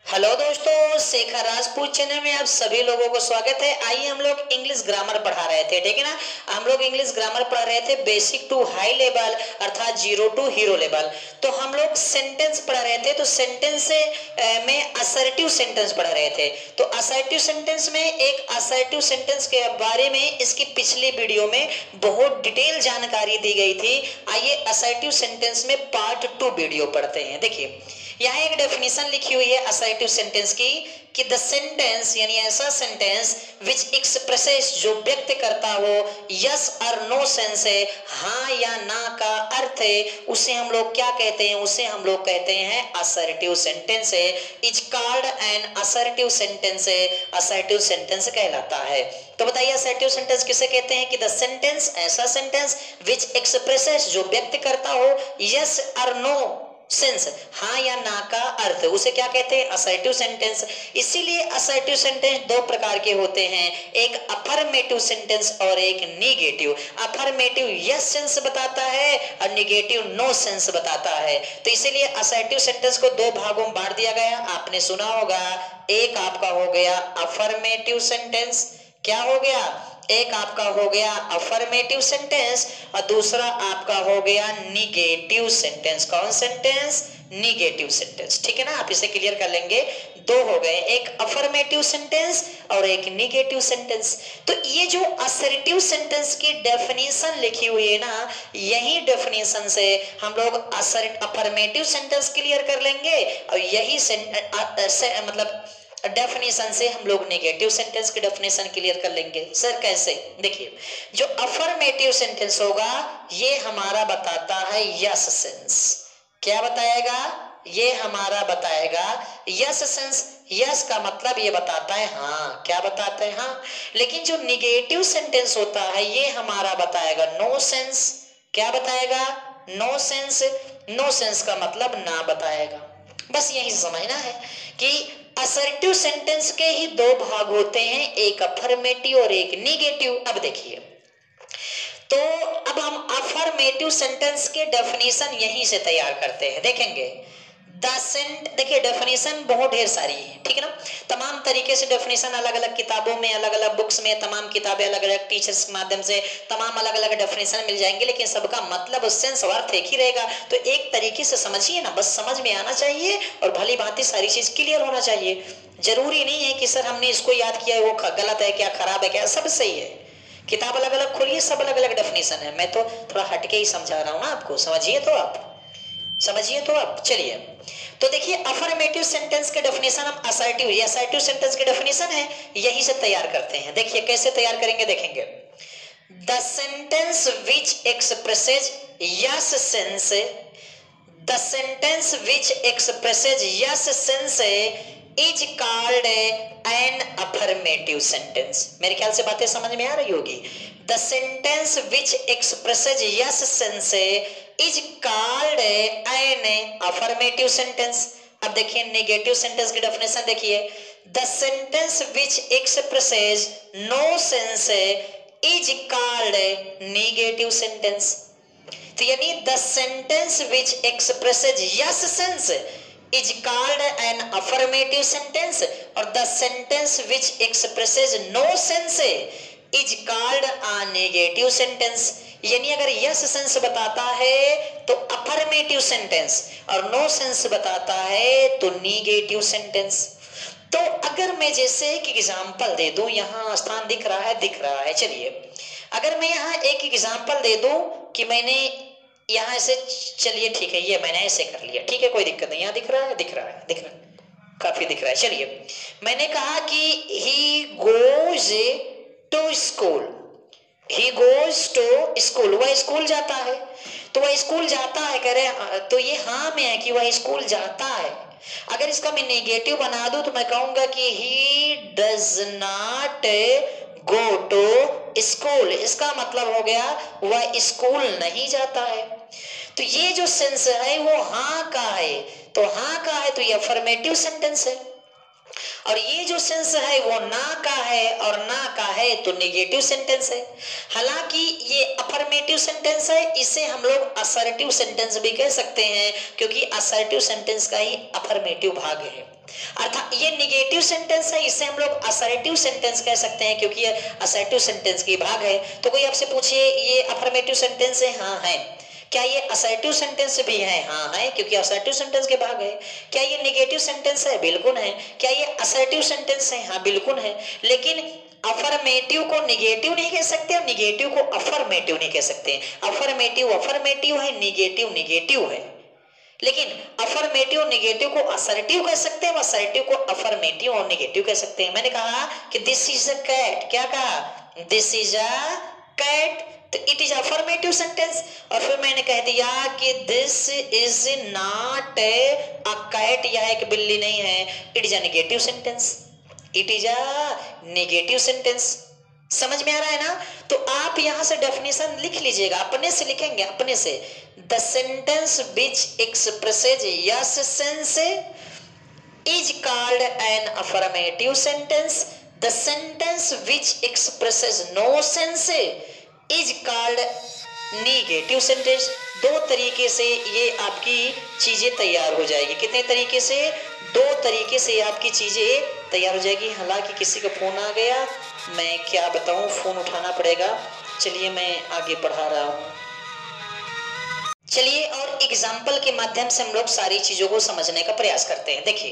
Hello दोस्तों, Shekhar Rajput channel में आप सभी लोगों को स्वागत है। आइए हम लोग इंग्लिश ग्रामर पढ़ा रहे थे, ठीक है ना। हम लोग इंग्लिश ग्रामर पढ़ा रहे थे बेसिक टू हाई लेवल, अर्थात जीरो टू हीरो लेवल। तो हम लोग सेंटेंस पढ़ा रहे थे, तो सेंटेंस से में असर्टिव सेंटेंस पढ़ा रहे थे। तो असर्टिव सेंटेंस में एक असर्टिव सेंटेंस के बारे में इसकी पिछली वीडियो में बहुत डिटेल जानकारी दी गई थी। आइए असर्टिव सेंटेंस में पार्ट 2 वीडियो पढ़ते हैं। देखिए यहाँ एक डेफिनेशन लिखी हुई है असर्टिव सेंटेंस की कि द सेंटेंस यानी ऐसा सेंटेंस विच एक्सप्रेसेस जो व्यक्त करता हो यस और नो सेंस है, हाँ या ना का अर्थ है, उसे हम लोग क्या कहते हैं? उसे हम लोग कहते हैं असर्टिव सेंटेंस है। Is called N assertive sentence है, असर्टिव सेंटेंस कहलाता है। तो बताइए असर्टिव सेंटेंस किसे कहते हैं? कि द सेंटेंस ऐसा सेंटेंस विच एक्सप्रेसेस जो व्यक्त करता हो यस और नो सेंस, हाँ या ना का अर्थ, उसे क्या कहते हैं? Assertive sentence. इसीलिए असर्टिव सेंटेंस दो प्रकार के होते हैं, एक अफर्मेटिव सेंटेंस और एक निगेटिव। अफर्मेटिव यस सेंस बताता है और निगेटिव नो सेंस बताता है। तो इसीलिए असर्टिव सेंटेंस को दो भागों में बांट दिया गया। आपने सुना होगा, एक आपका हो गया अफर्मेटिव सेंटेंस, क्या हो गया? एक आपका हो गया अफर्मेटिव सेंटेंस और दूसरा आपका हो गया निगेटिव सेंटेंस। कौन सेंटेंस? निगेटिव सेंटेंस, ठीक है ना। आप इसे क्लियर कर लेंगे। दो हो गए, एक अफर्मेटिव सेंटेंस और एक निगेटिव सेंटेंस। तो ये जो असर्टिव सेंटेंस की डेफिनेशन लिखी हुई है ना, यही डेफिनेशन से हम लोग अफर्मेटिव सेंटेंस क्लियर कर लेंगे और यही मतलब डेफिनेशन से हम लोग नेगेटिव सेंटेंस की डेफिनेशन क्लियर कर लेंगे। सर कैसे? देखिए, जो अफर्मेटिव सेंटेंस होगा ये हमारा बताता है यस सेंस। क्या बताएगा? ये हमारा बताएगा यस सेंस। यस का मतलब ये बताता है हाँ। क्या बताता है? हाँ। लेकिन जो निगेटिव सेंटेंस होता है ये हमारा बताएगा नो सेंस। क्या बताएगा? No sense. नो सेंस का मतलब ना बताएगा। बस यही समझना है कि असर्टिव सेंटेंस के ही दो भाग होते हैं, एक अफर्मेटिव और एक निगेटिव। अब देखिए, तो अब हम अफर्मेटिव सेंटेंस के डेफिनेशन यहीं से तैयार करते हैं। देखेंगे देखिए डेफिनेशन बहुत ढेर सारी है, ठीक है ना। तमाम तरीके से डेफिनेशन अलग अलग किताबों में, अलग अलग बुक्स में, तमाम किताबें अलग अलग टीचर्स के माध्यम से तमाम अलग अलग डेफिनेशन मिल जाएंगे, लेकिन सबका मतलब सेंस अर्थ एक ही रहेगा। तो एक तरीके से समझिए ना, बस समझ में आना चाहिए और भली भांति सारी चीज क्लियर होना चाहिए। जरूरी नहीं है कि सर हमने इसको याद किया है वो गलत है क्या, खराब है क्या, सब सही है। किताब अलग अलग खोलिए, सब अलग अलग डेफिनेशन है। मैं तो थोड़ा हटके ही समझा रहा हूं ना आपको, समझिए तो आप, समझिए तो आप। चलिए, तो देखिए अफर्मेटिव सेंटेंस के डेफिनेशन हम असर्टिव, ये असर्टिव सेंटेंस के डेफिनेशन है, यही से तैयार करते हैं। देखिए कैसे तैयार करेंगे, देखेंगे। The sentence which expresses yes sense, the sentence which expresses yes sense is called an affirmative sentence. मेरे ख्याल से बातें समझ में आ रही होगी। The sentence which expresses yes sense is called an affirmative sentence. अब देखिए नेगेटिव सेंटेंस की डेफिनेशन देखिए, the sentence which expresses no sense is called negative sentence. तो यानी the sentence which expresses yes sense is called an affirmative sentence और the sentence which expresses no sense is called a negative sentence. यानी अगर yes sense बताता है तो affirmative sentence और no sense बताता है तो नेगेटिव सेंटेंस। तो अगर मैं जैसे एक एग्जांपल दे दूं, यहां स्थान दिख रहा है, दिख रहा है। चलिए अगर मैं यहां एक एग्जांपल दे दूं कि मैंने यहां से, चलिए ठीक है, ये मैंने ऐसे कर लिया, ठीक है, कोई दिक्कत नहीं। यहां दिख रहा है, दिख रहा है, दिख रहा है, काफी दिख रहा है। चलिए मैंने कहा कि he goes to school, he goes to school, वह स्कूल जाता है। तो वह स्कूल जाता है, कह रहे तो ये हाँ में है कि वह स्कूल जाता है। अगर इसका मैं नेगेटिव बना दूं तो मैं कहूंगा कि he does not go to school. इसका मतलब हो गया वह स्कूल नहीं जाता है। तो ये जो सेंस है वो हाँ का है, तो हाँ का है तो ये अफर्मेटिव सेंटेंस है। और ये जो सेंस है वो ना का है और ना का है तो नेगेटिव सेंटेंस है। हालांकि ये अफर्मेटिव सेंटेंस है, इसे हम लोग असर्टिव सेंटेंस भी कह सकते हैं क्योंकि असर्टिव सेंटेंस का ही अफर्मेटिव भाग है। अर्थात ये नेगेटिव सेंटेंस है, इसे हम लोग असर्टिव सेंटेंस कह सकते हैं क्योंकि ये असर्टिव सेंटेंस की भाग है। तो कोई आपसे पूछे ये अफर्मेटिव सेंटेंस है, हाँ है। क्या ये असर्टिव सेंटेंस भी है, हाँ है क्योंकि असर्टिव सेंटेंस के भाग है। क्या ये नेगेटिव सेंटेंस है, बिल्कुल है। क्या ये असर्टिव सेंटेंस है, हाँ बिल्कुल है। लेकिन अफर्मेटिव को निगेटिव नहीं कह सकते और निगेटिव को अफर्मेटिव नहीं कह सकते। अफर्मेटिव अफर्मेटिव है, निगेटिव निगेटिव है। लेकिन अफर्मेटिव निगेटिव को असर्टिव कह सकते हैं, असर्टिव को अफर्मेटिव और निगेटिव कह सकते हैं। मैंने कहा कि दिस इज अ कैट, क्या कहा, दिस इज अ कैट, तो इट इज अफर्मेटिव सेंटेंस। और फिर मैंने कह दिया कि this is not a cat, यह एक बिल्ली नहीं है, it is a negative sentence, it is a negative sentence. समझ में आ रहा है ना। तो आप यहां से डेफिनेशन लिख लीजिएगा, अपने से लिखेंगे, अपने से। The sentence which expresses yes sense is called an affirmative sentence. The sentence which expresses no sense is called negative sentence. दो तरीके से ये आपकी चीजें तैयार हो जाएगी। कितने तरीके से, दो तरीके से आपकी चीजें तैयार हो जाएगी। हालांकि किसी का फोन आ गया, मैं क्या बताऊं, फोन उठाना पड़ेगा। चलिए मैं आगे पढ़ा रहा हूं। चलिए और एग्जाम्पल के माध्यम से हम लोग सारी चीजों को समझने का प्रयास करते हैं। देखिए,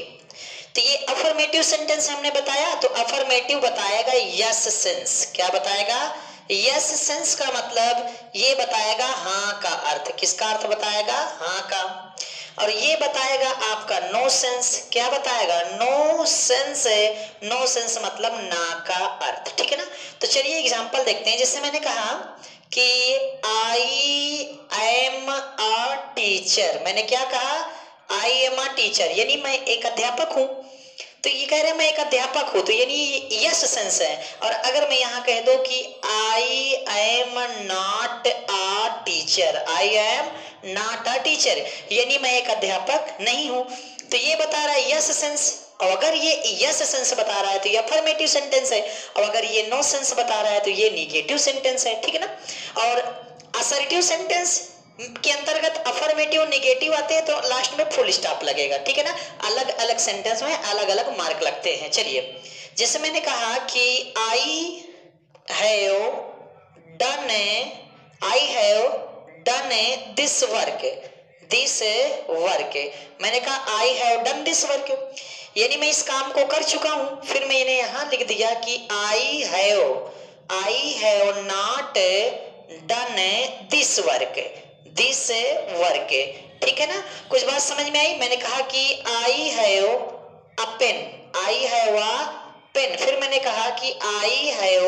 तो ये अफर्मेटिव सेंटेंस हमने बताया, तो अफर्मेटिव बताएगा यस सेंस। क्या बताएगा, यस सेंस का मतलब ये बताएगा हाँ का अर्थ। किसका अर्थ बताएगा, हाँ का। और ये बताएगा आपका नो सेंस। क्या बताएगा, नो सेंस है। नो सेंस मतलब ना का अर्थ, ठीक है ना। तो चलिए एग्जाम्पल देखते हैं। जैसे मैंने कहा कि आई एम अ टीचर, मैंने क्या कहा, आई एम अ टीचर, यानी मैं एक अध्यापक हूं। तो ये कह रहे हैं मैं एक अध्यापक हूं, तो यानी यस सेंस है। और अगर मैं यहां कह दूं कि I am not a teacher, I am not a teacher, यानी मैं एक अध्यापक नहीं हूं, तो ये बता रहा है यस सेंस। और अगर ये यस सेंस बता रहा है तो ये अफर्मेटिव सेंटेंस है, और अगर ये नो सेंस बता रहा है तो ये निगेटिव सेंटेंस है, ठीक है ना। और असर्टिव सेंटेंस के अंतर्गत अफर्मेटिव निगेटिव आते हैं तो लास्ट में फुल स्टॉप लगेगा, ठीक है ना। अलग अलग सेंटेंस में अलग अलग मार्क लगते हैं। चलिए, जैसे मैंने कहा कि I have done this work, this work, मैंने कहा I have done this work, यानी मैं इस काम को कर चुका हूं। फिर मैंने यहां लिख दिया कि I have not done this work, this work, ठीक है ना। कुछ बात समझ में आई। मैंने कहा कि I have a pen, I have a pen, फिर मैंने कहा कि I have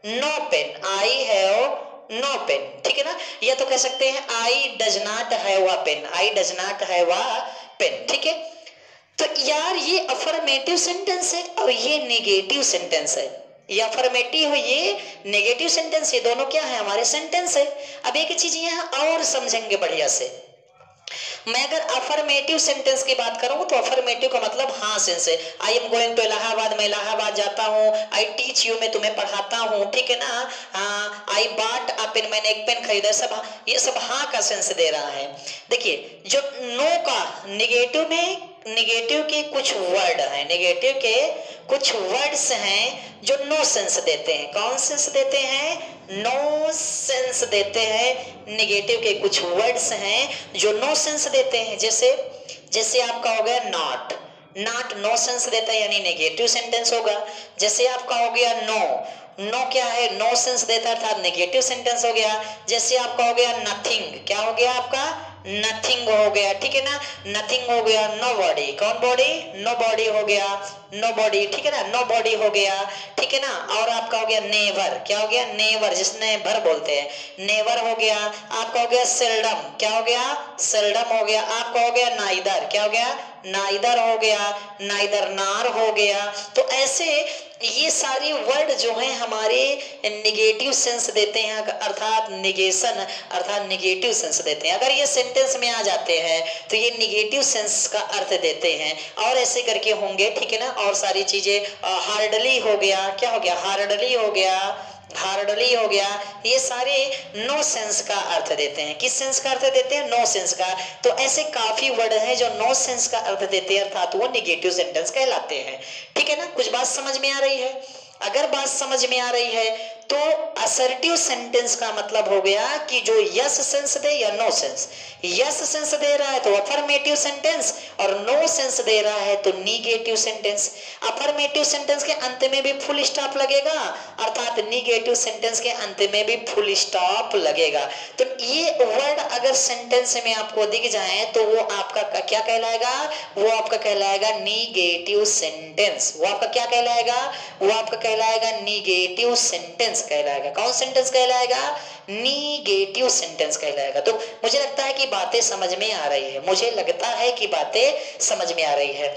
no pen, I have no pen, ठीक है ना। या तो कह सकते हैं I does not have a pen, I does not have a pen, ठीक है। तो यार ये अफर्मेटिव सेंटेंस है और ये नेगेटिव सेंटेंस है। ये अफर्मेटिव है, ये नेगेटिव सेंटेंस, ये दोनों क्या है, हमारे सेंटेंस है। अब एक चीज यहाँ और समझेंगे बढ़िया से। मैं अगर अफर्मेटिव सेंटेंस की बात करूं तो अफर्मेटिव का मतलब हाँ सेंस है। I am going to Allahabad, मैं इलाहाबाद जाता हूँ। आई टीच यू, मैं तुम्हें पढ़ाता हूँ, ठीक है ना। आई बॉट अ पेन, मैंने एक पेन खरीदा, सब ये सब हाँ का सेंस दे रहा है। देखिए, जो नो का निगेटिव में, निगेटिव के कुछ वर्ड हैं, निगेटिव के कुछ वर्ड्स हैं जो नो सेंस देते हैं। कौन सेंस देते हैं, नो सेंस देते हैं। निगेटिव के कुछ वर्ड्स हैं जो नो सेंस देते हैं। जैसे आपका हो गया नॉट, नॉट नो सेंस देता है यानी नेगेटिव सेंटेंस होगा। जैसे आपका हो गया नो, नो क्या है, नो सेंस देता है अर्थात नेगेटिव सेंटेंस हो गया। जैसे आपका हो गया नथिंग, क्या हो गया आपका, नथिंग हो गया, ठीक है ना। नथिंग हो गया नो बॉडी, कौन बॉडी, नो बॉडी हो गया, नो बॉडी, ठीक है ना, नो बॉडी हो गया, ठीक है ना। और आपका हो गया नेवर, क्या हो गया, नेवर, जिसने भर बोलते हैं, नेवर हो गया। आपका हो गया सेल्डम, क्या हो गया, सेल्डम हो गया। आपका हो गया नाइदर, क्या हो गया, नाइदर हो गया, नाइदर नार हो गया। तो ऐसे ये सारे वर्ड जो हैं हमारे निगेटिव सेंस देते हैं, अर्थात निगेशन अर्थात निगेटिव सेंस देते हैं। अगर ये सेंटेंस में आ जाते हैं तो ये निगेटिव सेंस का अर्थ देते हैं। और ऐसे करके होंगे, ठीक है ना। और सारी चीजें, हार्डली हो गया, क्या हो गया, हार्डली हो गया, हार्डली हो गया, ये सारे नो सेंस का अर्थ देते हैं। किस सेंस का अर्थ देते हैं, नो सेंस का। तो ऐसे काफी वर्ड हैं जो नो सेंस का अर्थ देते हैं, अर्थात वो निगेटिव सेंटेंस कहलाते हैं। ठीक है ना, कुछ बात समझ में आ रही है। अगर बात समझ में आ रही है तो असर्टिव सेंटेंस का मतलब हो गया कि जो यस सेंस दे या no sense. Yes sense they रहा है तो अफर्मेटिव सेंटेंस, और नो सेंस दे रहा है तो निगेटिव सेंटेंस। अफर्मेटिव सेंटेंस के अंत में भी फुल स्टॉप लगेगा, अर्थात निगेटिव सेंटेंस के अंत में भी फुल स्टॉप लगेगा। तो ये वर्ड अगर सेंटेंस में आपको दिख जाए तो वो आपका क्या कहलाएगा, वो आपका कहलाएगा निगेटिव सेंटेंस। वो आपका क्या कहलाएगा, वो आपका कहलाएगा निगेटिव सेंटेंस कहलाएगा। कौन सेंटेंस कहलाएगा, निगेटिव सेंटेंस कहलाएगा। तो मुझे लगता है कि बातें समझ में आ रही है, मुझे लगता है कि बातें समझ में आ रही है।